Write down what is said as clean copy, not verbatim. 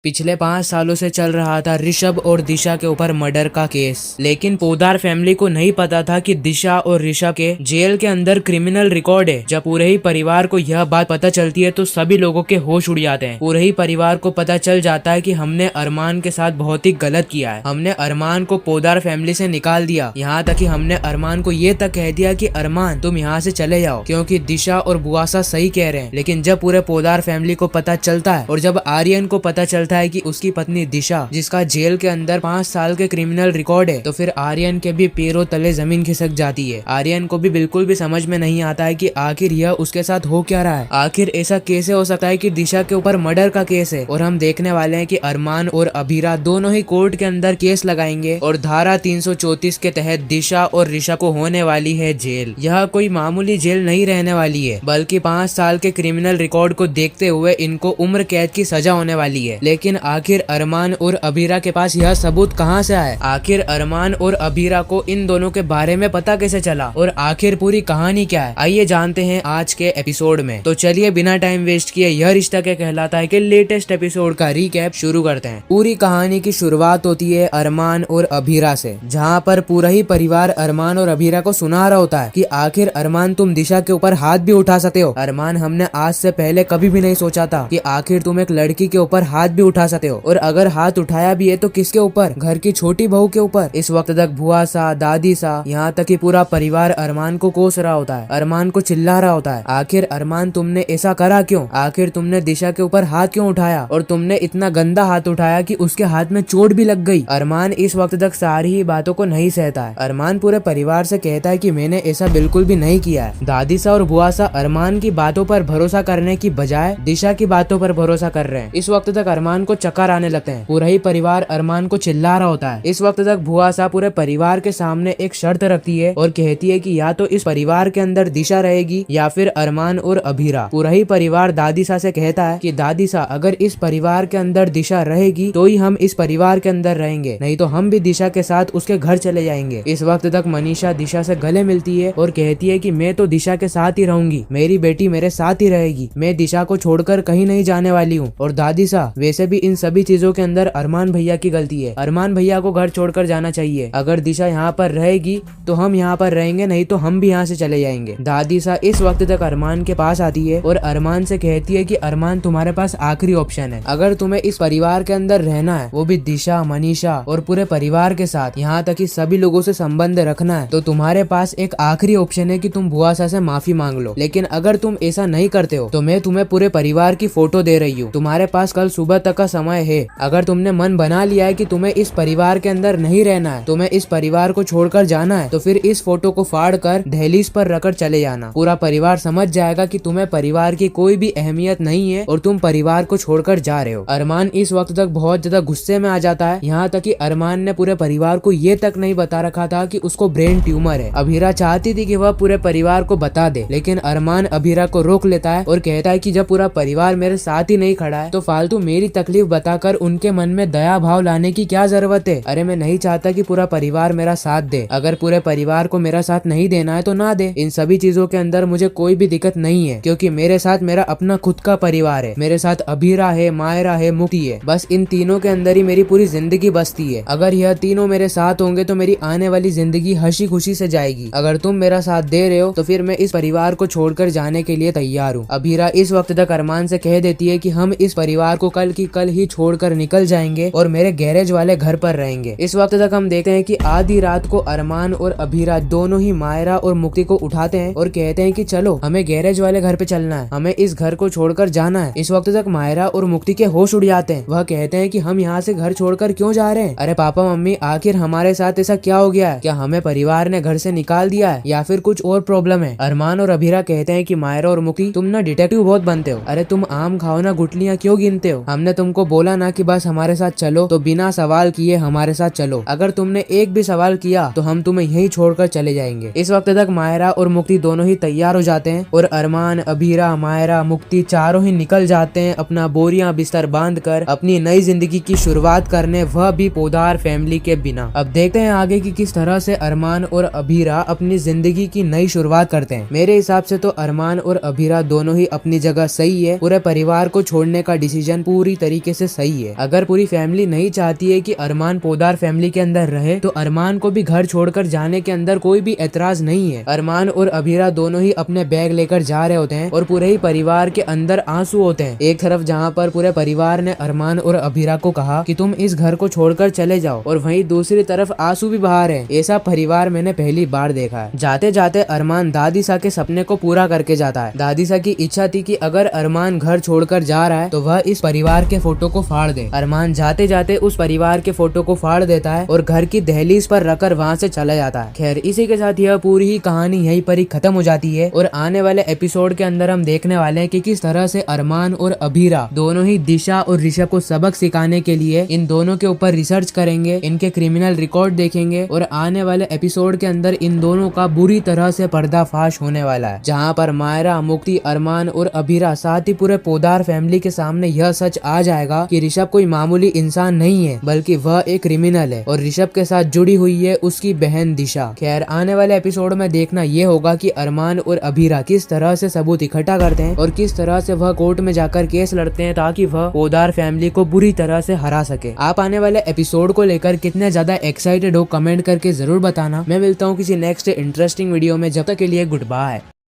पिछले 5 सालों से चल रहा था ऋषभ और दिशा के ऊपर मर्डर का केस। लेकिन पोद्दार फैमिली को नहीं पता था कि दिशा और ऋषभ के जेल के अंदर क्रिमिनल रिकॉर्ड है। जब पूरे ही परिवार को यह बात पता चलती है तो सभी लोगों के होश उड़ जाते हैं। पूरे ही परिवार को पता चल जाता है कि हमने अरमान के साथ बहुत ही गलत किया है। हमने अरमान को पोद्दार फैमिली से निकाल दिया। यहाँ तक कि हमने अरमान को ये तक कह दिया कि अरमान तुम यहाँ से चले जाओ, क्योंकि दिशा और बुआसा सही कह रहे हैं। लेकिन जब पूरे पोद्दार फैमिली को पता चलता है और जब आर्यन को पता चलता है कि उसकी पत्नी दिशा, जिसका जेल के अंदर 5 साल के क्रिमिनल रिकॉर्ड है, तो फिर आर्यन के भी पैरों तले जमीन खिसक जाती है। आर्यन को भी बिल्कुल भी समझ में नहीं आता है कि आखिर यह उसके साथ हो क्या रहा है। आखिर ऐसा कैसे हो सकता है कि दिशा के ऊपर मर्डर का केस है। और हम देखने वाले हैं कि अरमान और अभीरा दोनों ही कोर्ट के अंदर केस लगाएंगे और धारा 334 के तहत दिशा और ऋषभ को होने वाली है जेल। यह कोई मामूली जेल नहीं रहने वाली है, बल्कि 5 साल के क्रिमिनल रिकॉर्ड को देखते हुए इनको उम्र कैद की सजा होने वाली है। लेकिन आखिर अरमान और अभीरा के पास यह सबूत कहां से आए? आखिर अरमान और अभीरा को इन दोनों के बारे में पता कैसे चला और आखिर पूरी कहानी क्या है? आइए जानते हैं आज के एपिसोड में। तो चलिए बिना टाइम वेस्ट किए यह रिश्ता क्या कहलाता है के लेटेस्ट एपिसोड का रिकैप शुरू करते हैं। पूरी कहानी की शुरुआत होती है अरमान और अभीरा से, जहाँ पर पूरा ही परिवार अरमान और अभीरा को सुना रहा होता है कि आखिर अरमान तुम दिशा के ऊपर हाथ भी उठा सकते हो। अरमान, हमने आज से पहले कभी भी नहीं सोचा था कि आखिर तुम एक लड़की के ऊपर हाथ भी उठा सकते हो, और अगर हाथ उठाया भी है तो किसके ऊपर? घर की छोटी बहू के ऊपर। इस वक्त तक बुआ सा, दादी सा, यहाँ तक कि पूरा परिवार अरमान को कोस रहा होता है, अरमान को चिल्ला रहा होता है। आखिर अरमान तुमने ऐसा करा क्यों? आखिर तुमने दिशा के ऊपर हाथ क्यों उठाया? और तुमने इतना गंदा हाथ उठाया कि उसके हाथ में चोट भी लग गई। अरमान इस वक्त तक सारी ही बातों को नहीं सहता है। अरमान पूरे परिवार से कहता है कि मैंने ऐसा बिल्कुल भी नहीं किया है। दादी सा और बुआ सा अरमान की बातों पर भरोसा करने की बजाय दिशा की बातों पर भरोसा कर रहे हैं। इस वक्त तक अरमान को चक्कर आने लगते हैं। पूरा ही परिवार अरमान को चिल्ला रहा होता है। इस वक्त तक बुआ सा पूरे परिवार के सामने एक शर्त रखती है और कहती है कि या तो इस परिवार के अंदर दिशा रहेगी या फिर अरमान और अभीरा। पूरा ही परिवार दादी सा से कहता है कि दादी सा, अगर इस परिवार के अंदर दिशा रहेगी तो ही हम इस परिवार के अंदर रहेंगे, नहीं तो हम भी दिशा के साथ उसके घर चले जाएंगे। इस वक्त तक मनीषा दिशा से गले मिलती है और कहती है कि मैं तो दिशा के साथ ही रहूंगी, मेरी बेटी मेरे साथ ही रहेगी, मैं दिशा को छोड़कर कहीं नहीं जाने वाली हूँ। और दादी सा, वैसे भी इन सभी चीजों के अंदर अरमान भैया की गलती है। अरमान भैया को घर छोड़कर जाना चाहिए। अगर दिशा यहाँ पर रहेगी तो हम यहाँ पर रहेंगे, नहीं तो हम भी यहाँ से चले जाएंगे। दादी सा इस वक्त तक अरमान के पास आती है और अरमान से कहती है कि अरमान, तुम्हारे पास आखिरी ऑप्शन है। अगर तुम्हें इस परिवार के अंदर रहना है, वो भी दिशा, मनीषा और पूरे परिवार के साथ, यहाँ तक कि सभी लोगों से संबंध रखना है, तो तुम्हारे पास एक आखिरी ऑप्शन है कि तुम बुआ सा से माफी मांग लो। लेकिन अगर तुम ऐसा नहीं करते हो तो मैं तुम्हें पूरे परिवार की फोटो दे रही हूँ। तुम्हारे पास कल सुबह तक का समय है। अगर तुमने मन बना लिया है कि तुम्हें इस परिवार के अंदर नहीं रहना है, तुम्हें इस परिवार को छोड़कर जाना है, तो फिर इस फोटो को फाड़ कर दहलीज पर रखकर चले जाना। पूरा परिवार समझ जाएगा कि तुम्हें परिवार की कोई भी अहमियत नहीं है और तुम परिवार को छोड़कर जा रहे हो। अरमान इस वक्त तक बहुत ज्यादा गुस्से में आ जाता है। यहाँ तक कि अरमान ने पूरे परिवार को ये तक नहीं बता रखा था कि उसको ब्रेन ट्यूमर है। अभीरा चाहती थी कि वह पूरे परिवार को बता दे, लेकिन अरमान अभीरा को रोक लेता है और कहता है कि जब पूरा परिवार मेरे साथ ही नहीं खड़ा है तो फालतू मेरी तकलीफ बताकर उनके मन में दया भाव लाने की क्या जरूरत है? अरे मैं नहीं चाहता कि पूरा परिवार मेरा साथ दे। अगर पूरे परिवार को मेरा साथ नहीं देना है तो ना दे। इन सभी चीजों के अंदर मुझे कोई भी दिक्कत नहीं है, क्योंकि मेरे साथ मेरा अपना खुद का परिवार है। मेरे साथ अभीरा है, मायरा है, मुक्ति है। बस इन तीनों के अंदर ही मेरी पूरी जिंदगी बसती है। अगर यह तीनों मेरे साथ होंगे तो मेरी आने वाली जिंदगी हंसी खुशी से जाएगी। अगर तुम मेरा साथ दे रहे हो तो फिर मैं इस परिवार को छोड़कर जाने के लिए तैयार हूँ। अभीरा इस वक्त तक अरमान से कह देती है कि हम इस परिवार को कल की कल ही छोड़कर निकल जाएंगे और मेरे गैरेज वाले घर पर रहेंगे। इस वक्त तक हम देखते हैं कि आधी रात को अरमान और अभीरा दोनों ही मायरा और मुक्ति को उठाते हैं और कहते हैं कि चलो हमें गैरेज वाले घर पे चलना है, हमें इस घर को छोड़कर जाना है। इस वक्त तक मायरा और मुक्ति के होश उड़ जाते हैं। वह कहते हैं कि हम यहाँ से घर छोड़कर क्यों जा रहे हैं? अरे पापा मम्मी, आखिर हमारे साथ ऐसा क्या हो गया है? क्या हमें परिवार ने घर से निकाल दिया है या फिर कुछ और प्रॉब्लम है? अरमान और अभीरा कहते हैं कि मायरा और मुक्ति, तुम ना डिटेक्टिव बहुत बनते हो। अरे तुम आम खाओ ना, गुटलियाँ क्यों गिनते हो? हमने तुमको बोला ना कि बस हमारे साथ चलो, तो बिना सवाल किए हमारे साथ चलो। अगर तुमने एक भी सवाल किया तो हम तुम्हें यहीं छोड़कर चले जाएंगे। इस वक्त तक मायरा और मुक्ति दोनों ही तैयार हो जाते हैं और अरमान, अभीरा, मायरा, मुक्ति चारों ही निकल जाते हैं अपना बोरियां बिस्तर बांधकर अपनी नई जिंदगी की शुरुआत करने, वह भी पोद्दार फैमिली के बिना। अब देखते हैं आगे की किस तरह से अरमान और अभीरा अपनी जिंदगी की नई शुरुआत करते हैं। मेरे हिसाब से तो अरमान और अभीरा दोनों ही अपनी जगह सही है। पूरे परिवार को छोड़ने का डिसीजन पूरी तरीके से सही है। अगर पूरी फैमिली नहीं चाहती है कि अरमान पोदार फैमिली के अंदर रहे तो अरमान को भी घर छोड़कर जाने के अंदर कोई भी एतराज नहीं है। अरमान और अभीरा दोनों ही अपने बैग लेकर जा रहे होते हैं और पूरे ही परिवार के अंदर आंसू होते हैं। एक तरफ जहाँ पर पूरे परिवार ने अरमान और अभीरा को कहा कि तुम इस घर को छोड़कर चले जाओ, और वहीं दूसरी तरफ आंसू भी बहा रहे हैं। ऐसा परिवार मैंने पहली बार देखा है। जाते जाते अरमान दादी सा के सपने को पूरा करके जाता है। दादी सा की इच्छा थी कि अगर अरमान घर छोड़कर जा रहा है तो वह इस परिवार के फोटो को फाड़ दे। अरमान जाते जाते उस परिवार के फोटो को फाड़ देता है और घर की दहलीज पर रखकर वहाँ से चला जाता है। खैर, इसी के साथ यह पूरी ही कहानी यहीं पर ही खत्म हो जाती है और आने वाले एपिसोड के अंदर हम देखने वाले हैं कि किस तरह से अरमान और अभीरा दोनों ही दिशा और ऋषभ को सबक सिखाने के लिए इन दोनों के ऊपर रिसर्च करेंगे, इनके क्रिमिनल रिकॉर्ड देखेंगे और आने वाले एपिसोड के अंदर इन दोनों का बुरी तरह से पर्दाफाश होने वाला है, जहाँ पर मायरा, मुक्ति, अरमान और अभीरा साथ ही पूरे पोदार फैमिली के सामने यह सच आ जाएगा कि ऋषभ कोई मामूली इंसान नहीं है बल्कि वह एक क्रिमिनल है और ऋषभ के साथ जुड़ी हुई है उसकी बहन दिशा। खैर, आने वाले एपिसोड में देखना ये होगा कि अरमान और अभीरा किस तरह से सबूत इकट्ठा करते हैं और किस तरह से वह कोर्ट में जाकर केस लड़ते हैं ताकि वह पोदार फैमिली को बुरी तरह से हरा सके। आप आने वाले एपिसोड को लेकर कितने ज्यादा एक्साइटेड हो कमेंट करके जरूर बताना। मैं मिलता हूँ किसी नेक्स्ट इंटरेस्टिंग वीडियो में, जब तक के लिए गुड बाय।